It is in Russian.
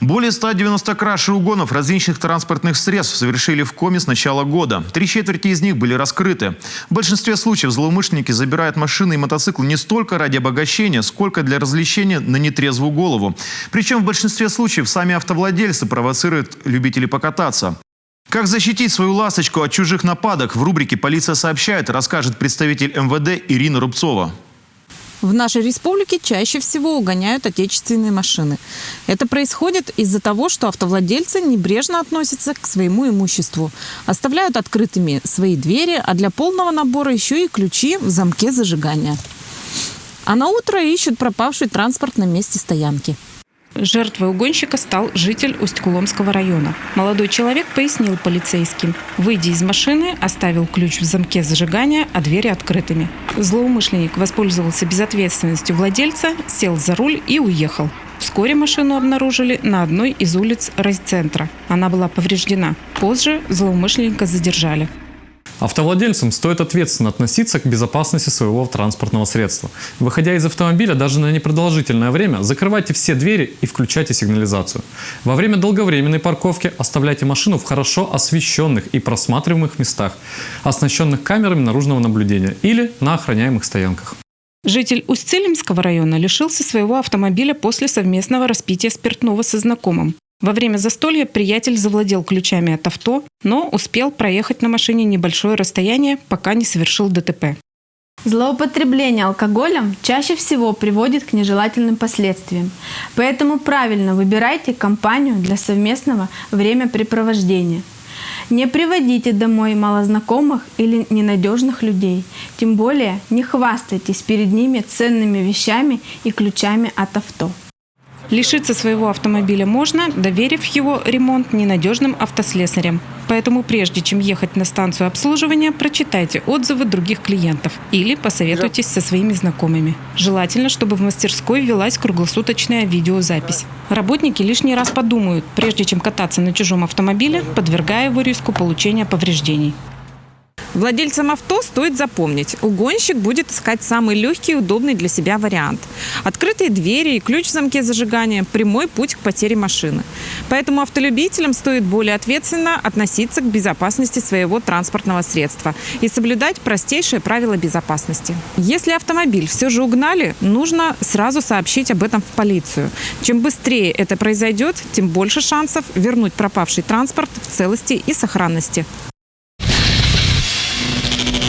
Более 190 краж и угонов различных транспортных средств совершили в Коми с начала года. 3/4 из них были раскрыты. В большинстве случаев злоумышленники забирают машины и мотоциклы не столько ради обогащения, сколько для развлечения на нетрезвую голову. Причем в большинстве случаев сами автовладельцы провоцируют любителей покататься. Как защитить свою ласточку от чужих нападок, в рубрике «Полиция сообщает» расскажет представитель МВД Ирина Рубцова. В нашей республике чаще всего угоняют отечественные машины. Это происходит из-за того, что автовладельцы небрежно относятся к своему имуществу. Оставляют открытыми свои двери, а для полного набора еще и ключи в замке зажигания. А на утро ищут пропавший транспорт на месте стоянки. Жертвой угонщика стал житель Усть-Куломского района. Молодой человек пояснил полицейским. Выйдя из машины, оставил ключ в замке зажигания, а двери открытыми. Злоумышленник воспользовался безответственностью владельца, сел за руль и уехал. Вскоре машину обнаружили на одной из улиц райцентра. Она была повреждена. Позже злоумышленника задержали. Автовладельцам стоит ответственно относиться к безопасности своего транспортного средства. Выходя из автомобиля даже на непродолжительное время, закрывайте все двери и включайте сигнализацию. Во время долговременной парковки оставляйте машину в хорошо освещенных и просматриваемых местах, оснащенных камерами наружного наблюдения или на охраняемых стоянках. Житель Усть-Цилимского района лишился своего автомобиля после совместного распития спиртного со знакомым. Во время застолья приятель завладел ключами от авто, но успел проехать на машине небольшое расстояние, пока не совершил ДТП. Злоупотребление алкоголем чаще всего приводит к нежелательным последствиям. Поэтому правильно выбирайте компанию для совместного времяпрепровождения. Не приводите домой малознакомых или ненадежных людей. Тем более не хвастайтесь перед ними ценными вещами и ключами от авто. Лишиться своего автомобиля можно, доверив его ремонт ненадежным автослесарям. Поэтому прежде чем ехать на станцию обслуживания, прочитайте отзывы других клиентов или посоветуйтесь со своими знакомыми. Желательно, чтобы в мастерской велась круглосуточная видеозапись. Работники лишний раз подумают, прежде чем кататься на чужом автомобиле, подвергая его риску получения повреждений. Владельцам авто стоит запомнить, угонщик будет искать самый легкий и удобный для себя вариант. Открытые двери и ключ в замке зажигания – прямой путь к потере машины. Поэтому автолюбителям стоит более ответственно относиться к безопасности своего транспортного средства и соблюдать простейшие правила безопасности. Если автомобиль все же угнали, нужно сразу сообщить об этом в полицию. Чем быстрее это произойдет, тем больше шансов вернуть пропавший транспорт в целости и сохранности.